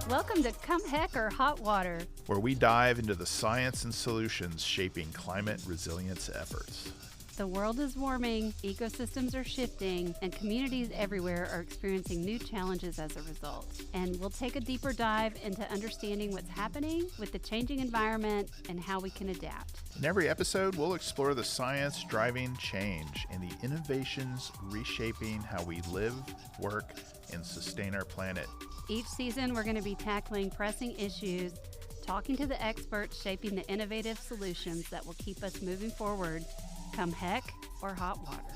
Welcome to Come Heck or Hot Water, where we dive into the science and solutions shaping climate resilience efforts. The world is warming, ecosystems are shifting, and communities everywhere are experiencing new challenges as a result. And we'll take a deeper dive into understanding what's happening with the changing environment and how we can adapt. In every episode, we'll explore the science driving change and the innovations reshaping how we live, work, and sustain our planet. Each season, we're going to be tackling pressing issues, talking to the experts shaping the innovative solutions that will keep us moving forward, come heck or hot water.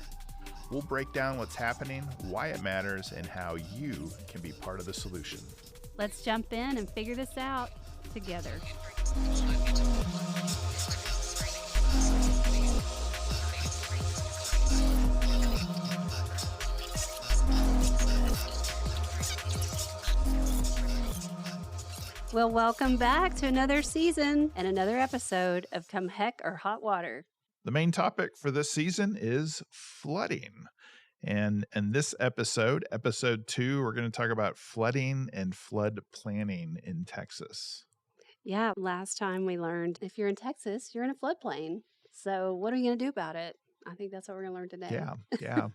We'll break down what's happening, why it matters, and how you can be part of the solution. Let's jump in and figure this out together. Well, welcome back to another season and another episode of Come Heck or Hot Water. The main topic for this season is flooding. And in this episode 2, we're going to talk about flooding and flood planning in Texas. Yeah, last time we learned if you're in Texas, you're in a floodplain. So what are you going to do about it? I think that's what we're going to learn today. Yeah.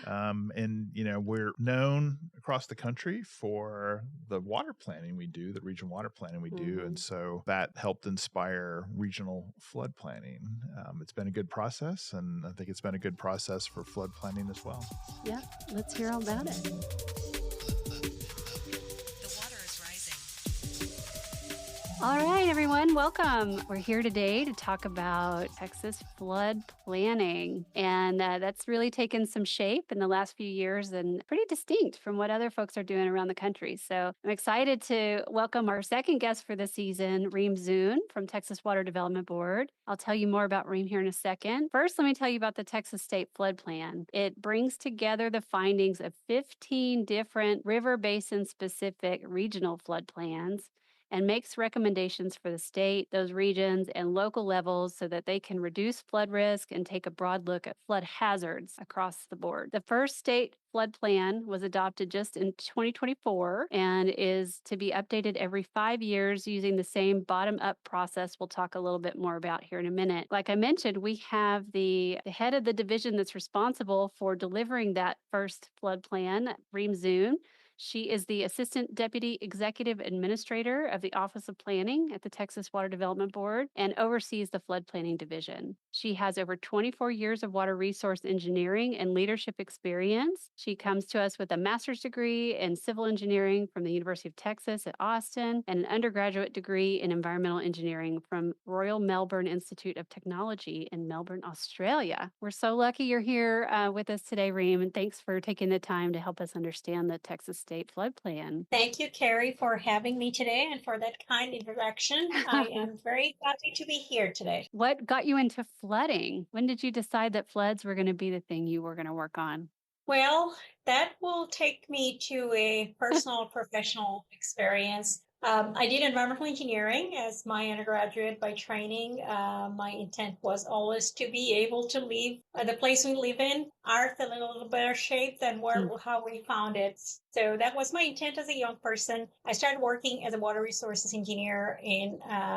And, we're known across the country for the water planning we do, the regional water planning we do. And so that helped inspire regional flood planning. It's been a good process, and I think it's been a good process for flood planning as well. Yeah, let's hear all about it. All right, everyone, welcome. We're here today to talk about Texas flood planning, and that's really taken some shape in the last few years and pretty distinct from what other folks are doing around the country. So I'm excited to welcome our second guest for the season, Reem Zoun from Texas Water Development Board. I'll tell you more about Reem here in a second. First, let me tell you about the Texas State Flood Plan. It brings together the findings of 15 different river basin-specific regional flood plans and makes recommendations for the state, those regions, and local levels so that they can reduce flood risk and take a broad look at flood hazards across the board. The first state flood plan was adopted just in 2024 and is to be updated every 5 years using the same bottom-up process we'll talk a little bit more about here in a minute. Like I mentioned, we have the head of the division that's responsible for delivering that first flood plan, Reem Zoun. She is the Assistant Deputy Executive Administrator of the Office of Planning at the Texas Water Development Board and oversees the Flood Planning Division. She has over 24 years of water resource engineering and leadership experience. She comes to us with a master's degree in civil engineering from the University of Texas at Austin and an undergraduate degree in environmental engineering from Royal Melbourne Institute of Technology in Melbourne, Australia. We're so lucky you're here with us today, Reem, and thanks for taking the time to help us understand the Texas State Flood Plan. Thank you, Carrie, for having me today and for that kind introduction. I am very happy to be here today. What got you into flooding? When did you decide that floods were going to be the thing you were going to work on? Well, that will take me to a personal professional experience. I did environmental engineering as my undergraduate by training. My intent was always to be able to leave the place we live in, Earth, in a little better shape than how we found it. So that was my intent as a young person. I started working as a water resources engineer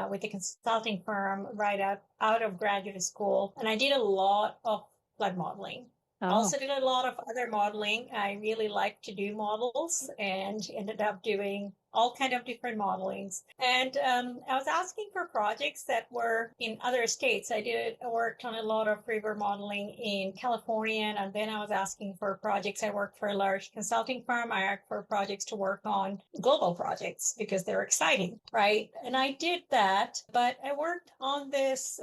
with a consulting firm right out of graduate school. And I did a lot of flood modeling. Also did a lot of other modeling. I really like to do models and ended up doing all kind of different modelings. And I was asking for projects that were in other states. I worked on a lot of river modeling in California, and then I was asking for projects. I worked for a large consulting firm. I asked for projects to work on global projects because they're exciting, right? And I did that, but I worked on this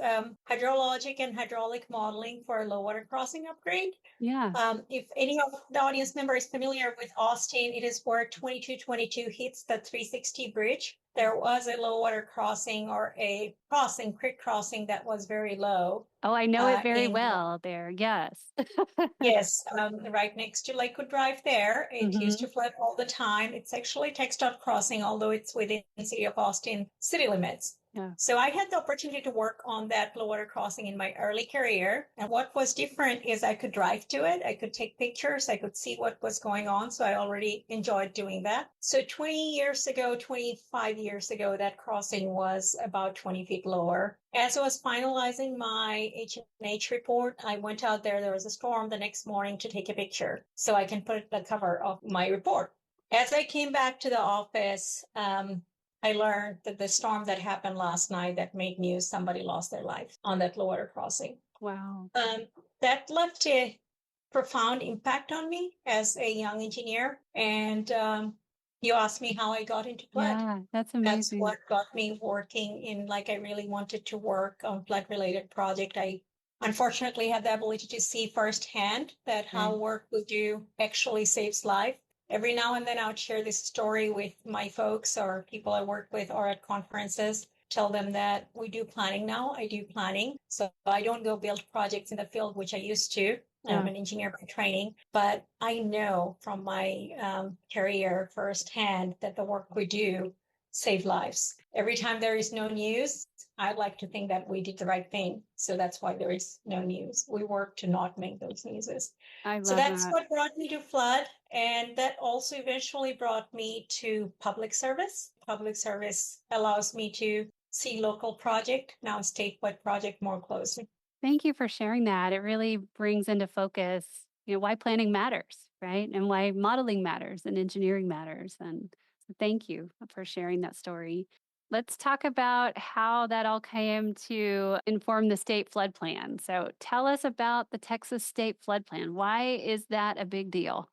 hydrologic and hydraulic modeling for a low water crossing upgrade. Yeah. If any of the audience member is familiar with Austin, it is where 2222 hits the 360 bridge. There was a low water crossing or a creek crossing that was very low. Oh, I know it very well there. Yes. Yes, right next to Lakewood Drive there. It used to flood all the time. It's actually TxDOT crossing, although it's within the city of Austin city limits. Yeah. So I had the opportunity to work on that flow water crossing in my early career. And what was different is I could drive to it. I could take pictures. I could see what was going on. So I already enjoyed doing that. So 20 years ago, 25 years ago, that crossing was about 20 feet lower. As I was finalizing my H&H report, I went out there. There was a storm the next morning to take a picture so I can put the cover of my report. As I came back to the office, I learned that the storm that happened last night that made news, somebody lost their life on that low water crossing. Wow. That left a profound impact on me as a young engineer. And you asked me how I got into flood. Yeah, that's That's amazing. what got me working in, like, I really wanted to work on flood related project. I unfortunately had the ability to see firsthand that how work we do actually saves life. Every now and then I would share this story with my folks or people I work with or at conferences, tell them that we do planning now. I do planning. So I don't go build projects in the field, which I used to. I'm an engineer by training, but I know from my career firsthand that the work we do save lives. Every time there is no news, I'd like to think that we did the right thing. So that's why there is no news. We work to not make those newses. I love So that's that. what brought me to flood. And that also eventually brought me to public service. Public service allows me to see local project, now statewide project more closely. Thank you for sharing that. It really brings into focus, why planning matters, right? And why modeling matters and engineering matters. And so thank you for sharing that story. Let's talk about how that all came to inform the state flood plan. So tell us about the Texas State Flood Plan. Why is that a big deal?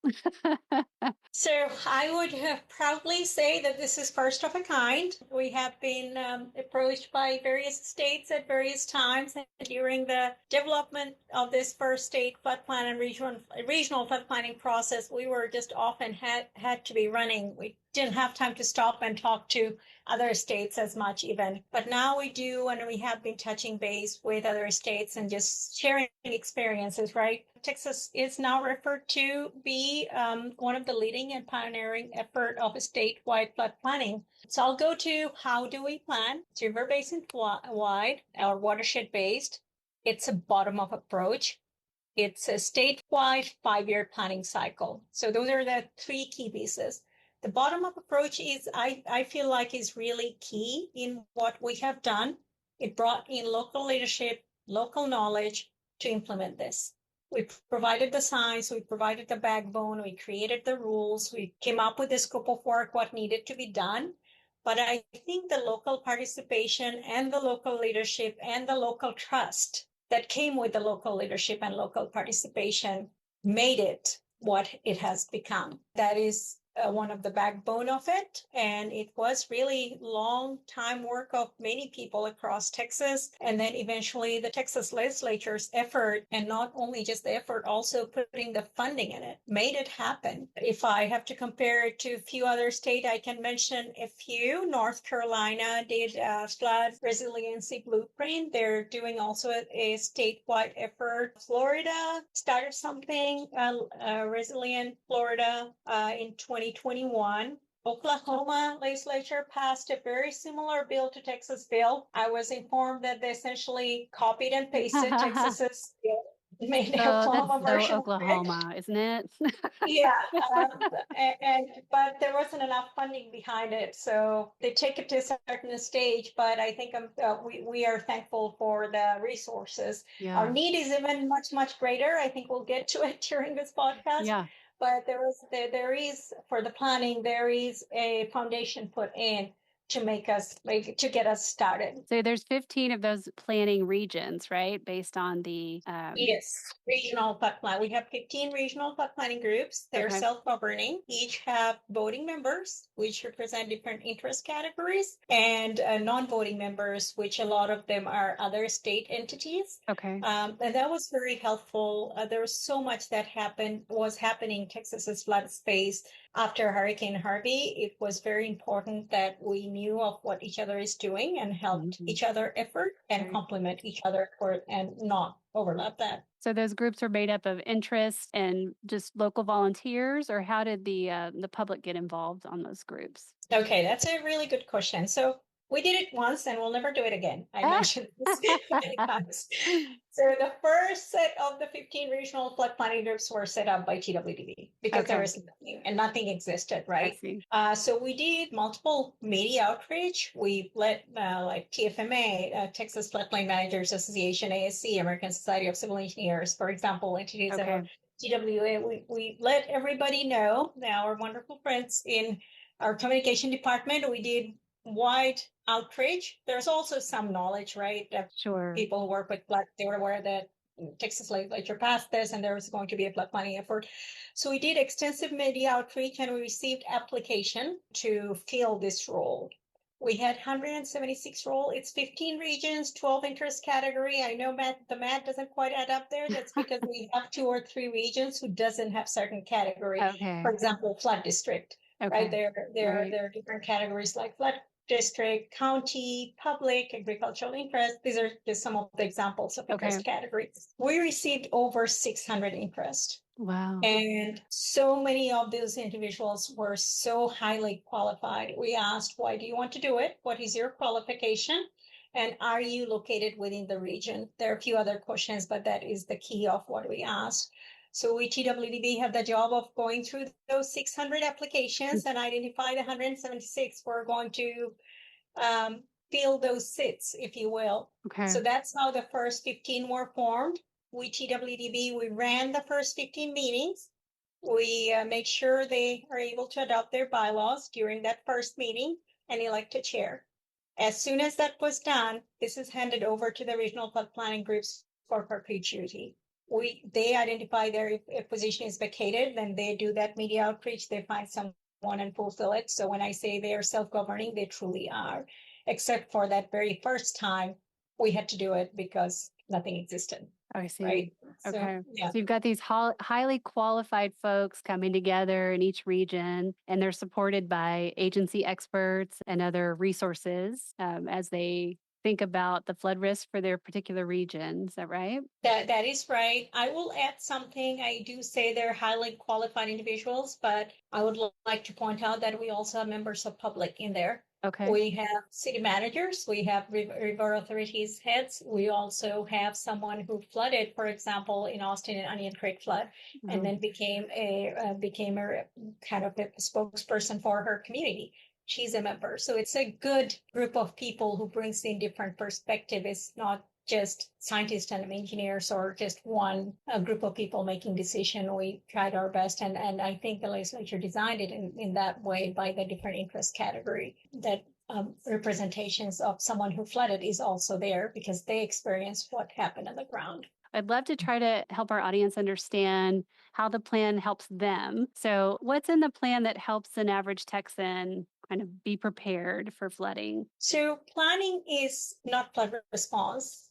So I would proudly say that this is first of a kind. We have been approached by various states at various times. And during the development of this first state flood plan and regional flood planning process, we were just often had to be running. We didn't have time to stop and talk to other states as much even. But now we do, and we have been touching base with other states and just sharing experiences, right? Texas is now referred to be one of the leading and pioneering effort of a statewide flood planning. So I'll go to how do we plan? It's river basin wide or watershed based. It's a bottom up approach. It's a statewide 5-year planning cycle. So those are the three key pieces. The bottom up approach is, I feel like, is really key in what we have done. It brought in local leadership, local knowledge to implement this. We provided the science, we provided the backbone, we created the rules, we came up with the scope of work, what needed to be done. But I think the local participation and the local leadership and the local trust that came with the local leadership and local participation made it what it has become. That is one of the backbone of it. And it was really long time work of many people across Texas. And then eventually the Texas legislature's effort, and not only just the effort, also putting the funding in it, made it happen. If I have to compare it to a few other states, I can mention a few. North Carolina did a flood resiliency blueprint. They're doing also a statewide effort. Florida started something, Resilient Florida, in 2021. Oklahoma legislature passed a very similar bill to Texas bill. I was informed that they essentially copied and pasted Texas's bill, made the Oh, that's Oklahoma so version of it. Oklahoma, isn't it? Yeah, but there wasn't enough funding behind it, so they take it to a certain stage. But I think we are thankful for the resources. Our Yeah. need is even much greater. I think we'll get to it during this podcast. Yeah. But there is for the planning, there is a foundation put in to make us to get us started. So there's 15 of those planning regions, right? Based on the Yes, regional flood plan. We have 15 regional flood planning groups. They're Okay. self-governing. Each have voting members, which represent different interest categories, and non-voting members, which a lot of them are other state entities. Okay. And that was very helpful. There was so much that was happening in Texas's flood space after Hurricane Harvey. It was very important that we knew of what each other is doing and helped each other effort and Right. complement each other effort and not overlap that. So those groups are made up of interest and just local volunteers, or how did the public get involved on those groups? Okay, that's a really good question. So We did it once and we'll never do it again. I mentioned this many times. So the first set of the 15 regional flood planning groups were set up by TWDB because there was nothing and nothing existed, right? So we did multiple media outreach. We let like TFMA, Texas Floodplain Managers Association, ASC, American Society of Civil Engineers, for example, entities that are TWA. We let everybody know, our wonderful friends in our communication department. We did wide outreach. There's also some knowledge, right? That people who work with flood, they were aware that Texas legislature passed this and there was going to be a flood planning effort. So we did extensive media outreach and we received application to fill this role. We had 176 role. It's 15 regions, 12 interest category. I know the math doesn't quite add up there. That's because we have 2 or 3 regions who doesn't have certain category. For example, flood district. Right? There are different categories like flood district, county, public, agricultural interest. These are just some of the examples of interest categories. We received over 600 interest. Wow. And so many of those individuals were so highly qualified. We asked, why do you want to do it? What is your qualification? And are you located within the region? There are a few other questions, but that is the key of what we asked. So we TWDB have the job of going through those 600 applications and identify the 176. We're going to fill those seats, if you will. So that's how the first 15 were formed. We TWDB, we ran the first 15 meetings. We made sure they are able to adopt their bylaws during that first meeting and elect a chair. As soon as that was done, this is handed over to the regional flood planning groups for perpetuity. They identify if position is vacated, then they do that media outreach, they find someone and fulfill it. So when I say they are self-governing, they truly are, except for that very first time we had to do it because nothing existed. I see. Right? So you've got these highly qualified folks coming together in each region, and they're supported by agency experts and other resources as they think about the flood risk for their particular region. Is that right? That is right. I will add something. I do say they're highly qualified individuals, but I would like to point out that we also have members of public in there. We have city managers, we have river authorities heads. We also have someone who flooded, for example, in Austin and Onion Creek flood, and then became a kind of a spokesperson for her community. She's a member. So it's a good group of people who brings in different perspective. It's not just scientists and engineers or just a group of people making decision. We tried our best, and I think the legislature designed it in that way by the different interest category, that representations of someone who flooded is also there because they experienced what happened on the ground. I'd love to try to help our audience understand how the plan helps them. So what's in the plan that helps an average Texan kind of be prepared for flooding? So planning is not flood response.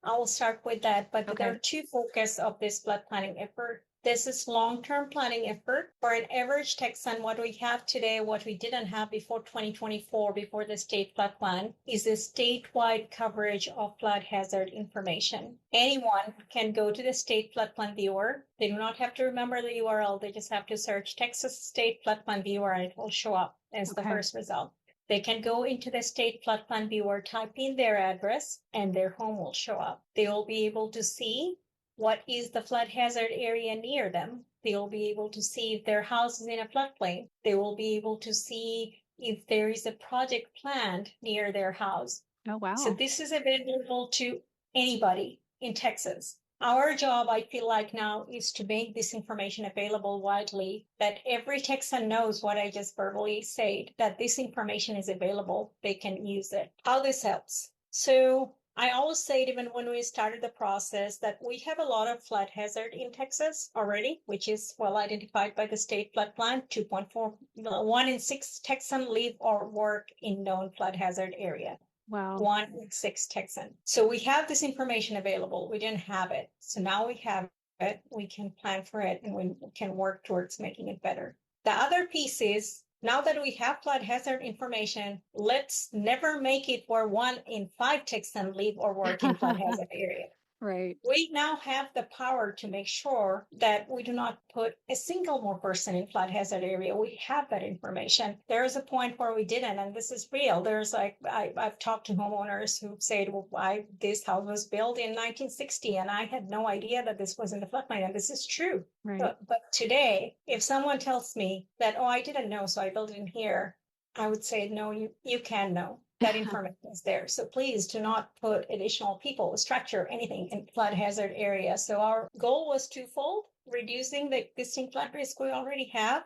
I will start with that, but there are 2 focus of this flood planning effort. This is long-term planning effort for an average Texan. What we have today, what we didn't have before 2024, before the state flood plan, is a statewide coverage of flood hazard information. Anyone can go to the state flood plan viewer. They do not have to remember the URL. They just have to search Texas State Flood Plan Viewer and it will show up as the first result. They can go into the state flood plan viewer, type in their address, and their home will show up. They will be able to see what is the flood hazard area near them. They will be able to see if their house is in a floodplain. They will be able to see if there is a project planned near their house. Oh, wow. So this is available to anybody in Texas. Our job, I feel like now, is to make this information available widely, that every Texan knows what I just verbally said, that this information is available, they can use it. How this helps. So I always say, even when we started the process, that we have a lot of flood hazard in Texas already, which is well identified by the state flood plan. 2.4, 1 in 6 Texans live or work in known flood hazard area. Wow. 1 in 6 Texan. So we have this information available. We didn't have it. So now we have it. We can plan for it and we can work towards making it better. The other piece is, now that we have flood hazard information, let's never make it where 1 in 5 Texans live or work in flood hazard area. Right. We now have the power to make sure that we do not put a single more person in flood hazard area. We have that information. There is a point where we didn't, and this is real. There's like I've talked to homeowners who said, "Well, this house was built in 1960, and I had no idea that this was in the floodplain," and this is true. Right. But today, if someone tells me that, "Oh, I didn't know, so I built it in here," I would say, "No, you can know." That information is there. So please do not put additional people, structure, anything in flood hazard area. So our goal was twofold: reducing the existing flood risk we already have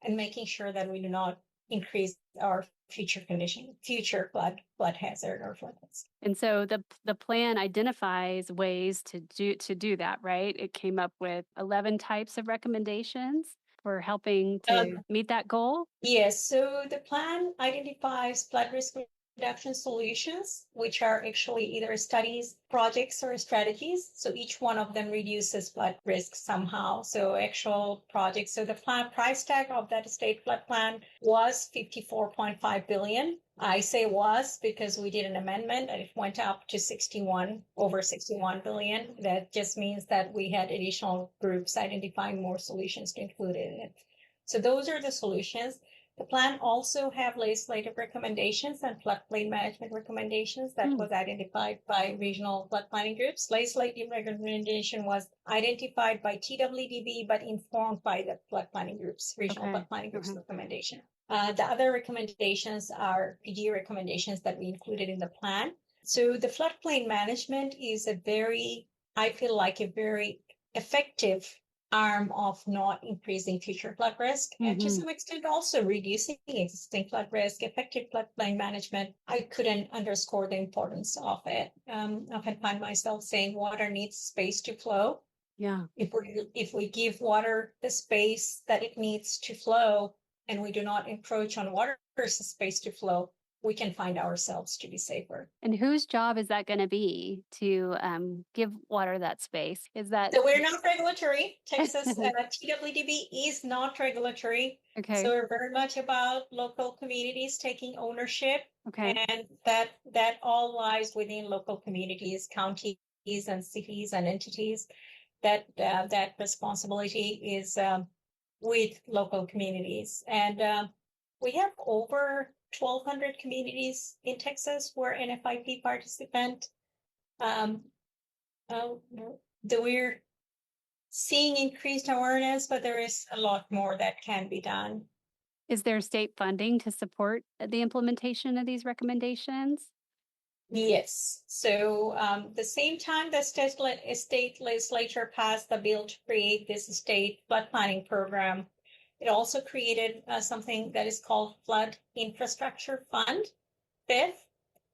and making sure that we do not increase our future flood hazard or flood risk. And so the plan identifies ways to do that, right? It came up with 11 types of recommendations for helping to meet that goal. Yes, so the plan identifies flood risk reduction solutions, which are actually either studies, projects, or strategies. So each one of them reduces flood risk somehow. So actual projects. So the plan price tag of that state flood plan was 54.5 billion. I say was because we did an amendment and it went up to over 61 billion. That just means that we had additional groups identifying more solutions to include in it. So those are the solutions. The plan also have legislative recommendations and floodplain management recommendations that was identified by regional flood planning groups. Legislative recommendation was identified by TWDB, but informed by the flood planning groups, regional flood planning groups recommendation. The other recommendations are PD recommendations that we included in the plan. So the floodplain management is I feel like a very effective arm of not increasing future flood risk and to some extent also reducing existing flood risk. Effective floodplain management, I couldn't underscore the importance of it. I often find myself saying water needs space to flow. Yeah. If we give water the space that it needs to flow and we do not encroach on water's space to flow, we can find ourselves to be safer. And whose job is that going to be to give water that space? Is that So we're not regulatory. Texas TWDB is not regulatory. okay? So we're very much about local communities taking ownership, Okay. and that all lies within local communities, counties, and cities and entities. That responsibility is with local communities, and we have over 1,200 communities in Texas who are NFIP participant. We're seeing increased awareness, but there is a lot more that can be done. Is there state funding to support the implementation of these recommendations? Yes. So the same time the state legislature passed the bill to create this state flood planning program, it also created something that is called Flood Infrastructure Fund, FIF.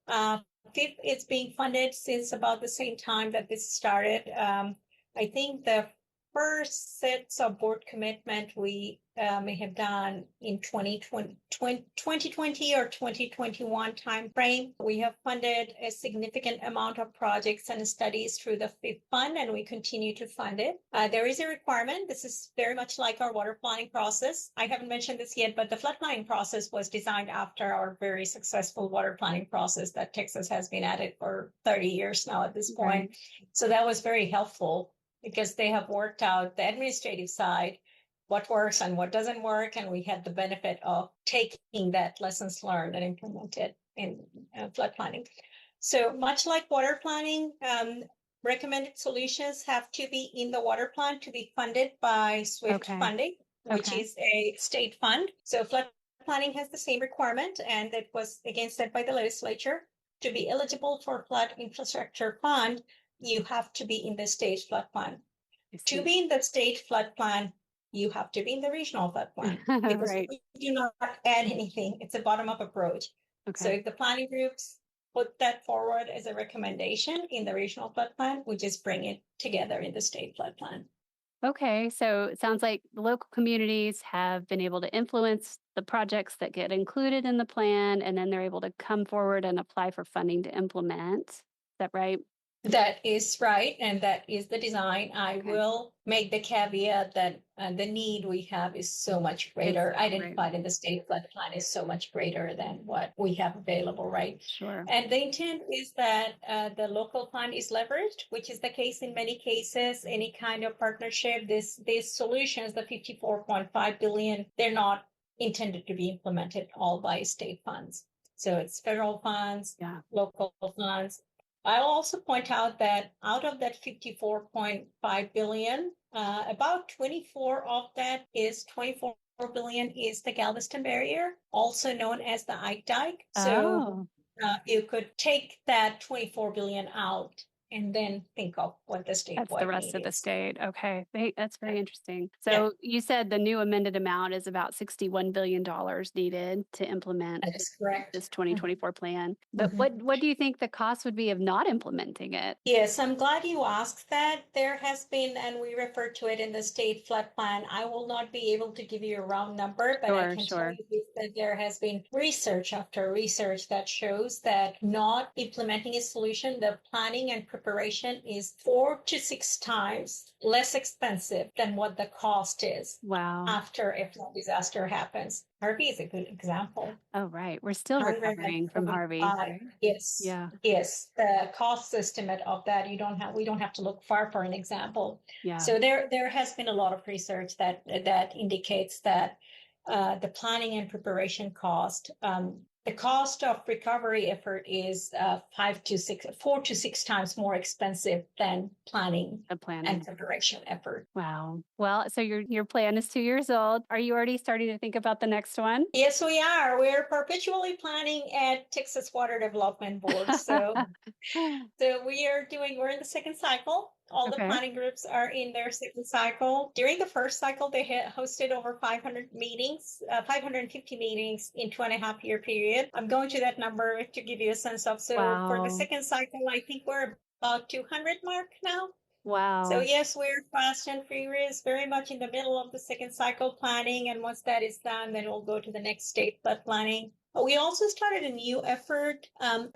FIF is being funded since about the same time that this started. I think the first sets of board commitment we may have done in 2020 or 2021 timeframe. We have funded a significant amount of projects and studies through the FIF fund, and we continue to fund it. There is a requirement. This is very much like our water planning process. I haven't mentioned this yet, but the flood planning process was designed after our very successful water planning process that Texas has been at it for 30 years now at this point. Right. So that was very helpful because they have worked out the administrative side, what works and what doesn't work. And we had the benefit of taking that lessons learned and implemented in flood planning. So much like water planning, recommended solutions have to be in the water plan to be funded by SWIFT funding, which is a state fund. So flood planning has the same requirement, and that was again set by the legislature. To be eligible for flood infrastructure fund, you have to be in the state flood plan. To be in the state flood plan, you have to be in the regional flood plan because we do not add anything. It's a bottom-up approach. Okay. So if the planning groups put that forward as a recommendation in the regional flood plan, we just bring it together in the state flood plan. Okay, so it sounds like the local communities have been able to influence the projects that get included in the plan, and then they're able to come forward and apply for funding to implement. Is that right? That is right, and that is the design. I Okay. will make the caveat that the need we have is so much greater, Right. identified in the state flood plan is so much greater than what we have available, right? Sure. And the intent is that the local fund is leveraged, which is the case in many cases, any kind of partnership. These solutions, the 54.5 billion, they're not intended to be implemented all by state funds. So it's federal funds, Yeah. local funds. I'll also point out that out of that 54.5 billion, about 24 billion is the Galveston barrier, also known as the Ike Dike. So you could take that 24 billion out and then think of what the That's the statewide rest need of the is. state. Okay. That's very interesting. Yeah. So you said the new amended amount is about $61 billion needed to implement That is correct. this 2024 plan. But Mhm. what do you think the cost would be of not implementing it? Yes, I'm glad you asked that. There has been, and we refer to it in the state flood plan. I will not be able to give you a round number, but I can tell you that there has been research after research that shows that not implementing a solution, the planning and preparation is 4 to 6 times less expensive than what the cost is Wow. after a flood disaster happens. Harvey is a good example. Oh, right. We're still recovering from Harvey, right? Yes. Yeah. Yes. The cost estimate of that, we don't have to look far for an example. Yeah. So there has been a lot of research that indicates that the planning and preparation cost, the cost of recovery effort is 4 to 6 times more expensive than planning The planning and preparation effort. Wow. Well, so your plan is 2 years old. Are you already starting to think about the next one? Yes, we are. We're perpetually planning at Texas Water Development Board. So we're in the second cycle. All the Okay. planning groups are in their second cycle. During the first cycle, they had hosted over 500 meetings, 550 meetings in 2.5 year period. I'm going to that number to give you a sense of. So for the Wow. second cycle, I think we're about 200 mark now. Wow. So yes, we're fast and furious, very much in the middle of the second cycle planning. And once that is done, then we'll go to the next state flood planning. We also started a new effort.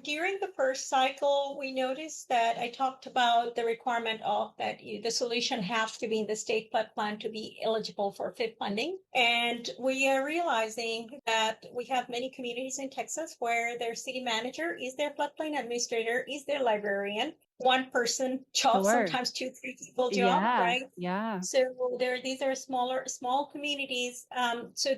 During the first cycle, we noticed that I talked about the requirement of that the solution has to be in the state flood plan to be eligible for FIP funding. And we are realizing that we have many communities in Texas where their city manager is their floodplain administrator, is their librarian, one person job, sometimes 2-3 people job, right? Yeah. So these are small communities. So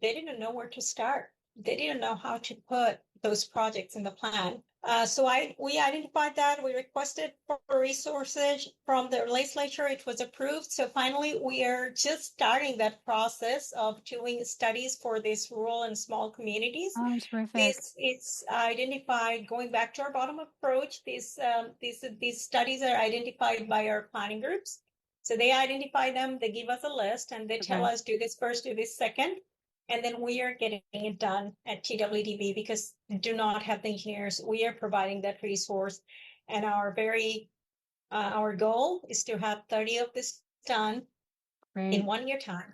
they didn't know where to start. They didn't know how to put those projects in the plan. So we identified that. We requested for resources from the legislature. It was approved. So finally, we are just starting that process of doing studies for these rural and small communities. Oh, terrific. It's identified, going back to our bottom approach. These studies are identified by our planning groups. So they identify them, they give us a list, and they tell us, do this first, do this second. And then we are getting it done at TWDB because we do not have the engineers. We are providing that resource. And our goal is to have 30 of this done in 1 year time.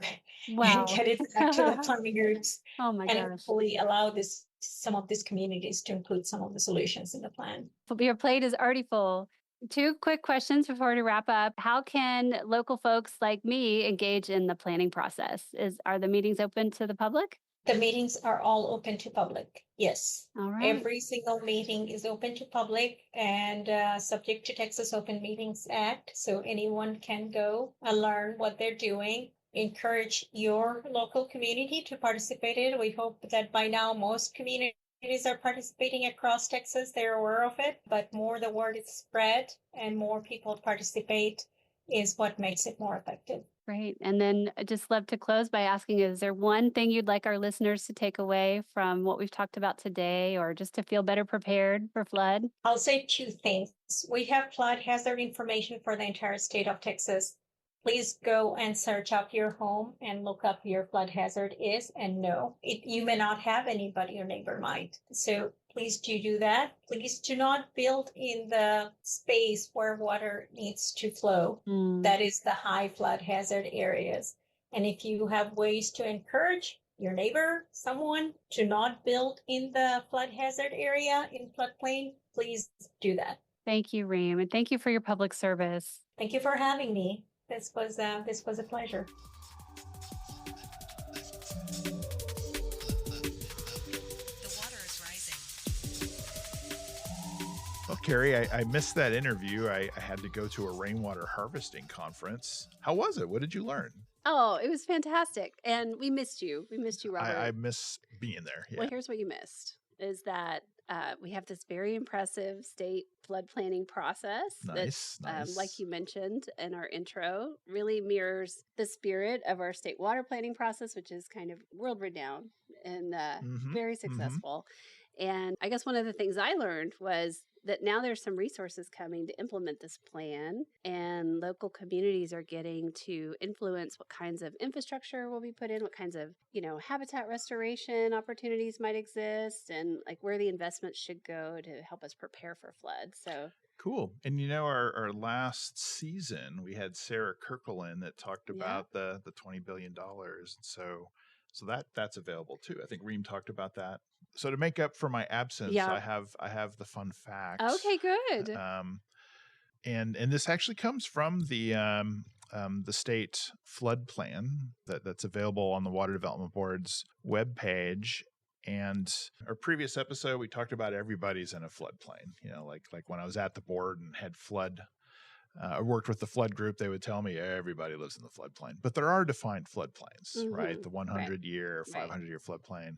Wow. And get it back to the planning groups. Oh my and gosh. hopefully allow some of these communities to include some of the solutions in the plan. Your plate is already full. 2 quick questions before we wrap up. How can local folks like me engage in the planning process? Are the meetings open to the public? The meetings are all open to public. Yes. All right. Every single meeting is open to public and subject to Texas Open Meetings Act. So anyone can go and learn what they're doing. Encourage your local community to participate in it. We hope that by now most communities are participating across Texas. They're aware of it, but more the word is spread and more people participate is what makes it more effective. Great. And then I just love to close by asking, is there one thing you'd like our listeners to take away from what we've talked about today, or just to feel better prepared for flood? I'll say 2 things. We have flood hazard information for the entire state of Texas. Please go and search up your home and look up your flood hazard is and know. You may not have anybody, your neighbor might. So please do that. Please do not build in the space where water needs to flow. That is the high flood hazard areas. And if you have ways to encourage your neighbor, someone to not build in the flood hazard area in floodplain, please do that. Thank you, Reem, and thank you for your public service. Thank you for having me. This was a pleasure. Well, Carrie, I missed that interview. I had to go to a rainwater harvesting conference. How was it? What did you learn? Oh, it was fantastic. And we missed you. We missed you, Robert. I miss being there. Yeah. Well, here's what you missed is that we have this very impressive state flood planning process Nice. like you mentioned in our intro, really mirrors the spirit of our state water planning process, which is kind of world renowned and very successful. And I guess one of the things I learned was that now there's some resources coming to implement this plan, and local communities are getting to influence what kinds of infrastructure will be put in, what kinds of, habitat restoration opportunities might exist, and like where the investments should go to help us prepare for floods. So cool. And our last season, we had Sarah Kirkland that talked about the $20 billion. So that's available too. I think Reem talked about that. So to make up for my absence, I have the fun facts. Okay, good. And this actually comes from the state flood plan that's available on the Water Development Board's webpage. And our previous episode, we talked about everybody's in a floodplain. Like when I was at the board and had flood. I worked with the flood group. They would tell me everybody lives in the floodplain, but there are defined floodplains, right? The 100-year, 500-year floodplain.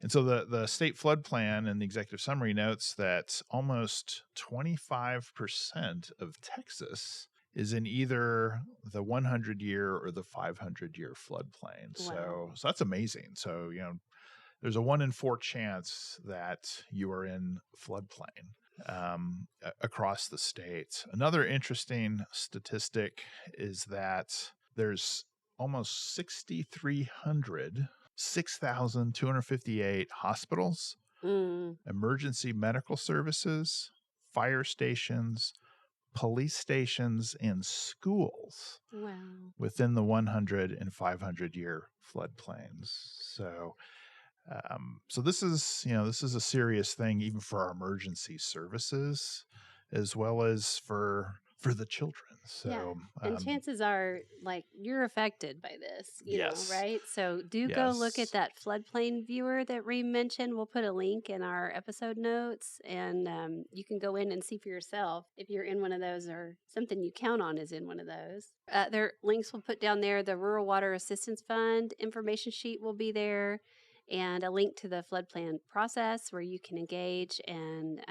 And so the state flood plan and the executive summary notes that almost 25% of Texas is in either the 100-year or the 500-year floodplain. Wow. So that's amazing. So, there's a 1 in 4 chance that you are in floodplain across the state. Another interesting statistic is that there's almost 6,258 hospitals, emergency medical services, fire stations, police stations, and schools within the 100 and 500-year floodplains. So this is a serious thing, even for our emergency services, as well as for the children. So, and chances are, like, you're affected by this, you know, right? So go look at that floodplain viewer that Reem mentioned. We'll put a link in our episode notes, and you can go in and see for yourself if you're in one of those or something you count on is in one of those. Their links we'll put down there. The Rural Water Assistance Fund information sheet will be there, and a link to the flood plan process where you can engage and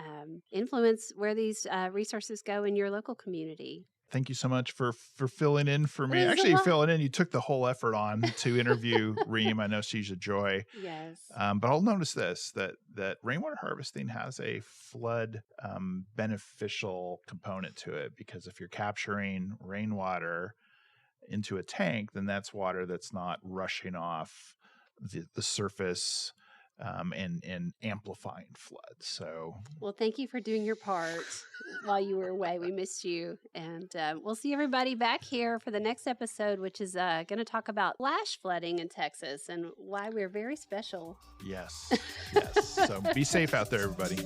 influence where these resources go in your local community. Thank you so much for filling in for me. Actually, filling in, you took the whole effort on to interview Reem. I know she's a joy. Yes. But I'll notice this, that rainwater harvesting has a flood beneficial component to it, because if you're capturing rainwater into a tank, then that's water that's not rushing off the surface and amplifying floods. So, well, thank you for doing your part while you were away. We missed you, and we'll see everybody back here for the next episode, which is going to talk about flash flooding in Texas and why we're very special. Yes. So be safe out there, everybody.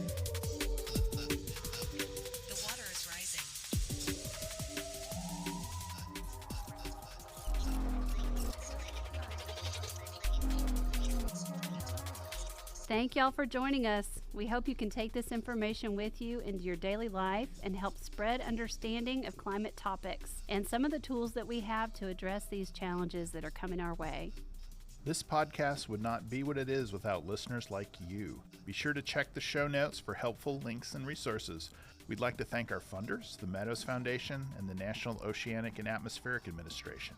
Thank y'all for joining us. We hope you can take this information with you into your daily life and help spread understanding of climate topics and some of the tools that we have to address these challenges that are coming our way. This podcast would not be what it is without listeners like you. Be sure to check the show notes for helpful links and resources. We'd like to thank our funders, the Meadows Foundation and the National Oceanic and Atmospheric Administration.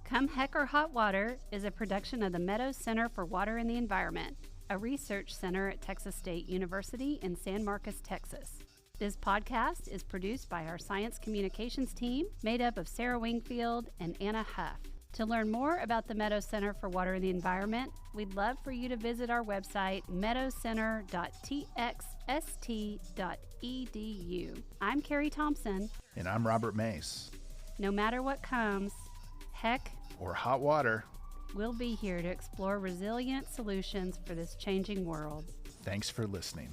Come Heck or Hot Water is a production of the Meadows Center for Water and the Environment, a research center at Texas State University in San Marcos, Texas. This podcast is produced by our science communications team, made up of Sarah Wingfield and Anna Huff. To learn more about the Meadows Center for Water and the Environment, we'd love for you to visit our website, meadowscenter.txst.edu. I'm Carrie Thompson. And I'm Robert Mace. No matter what comes, heck or hot water, we'll be here to explore resilient solutions for this changing world. Thanks for listening.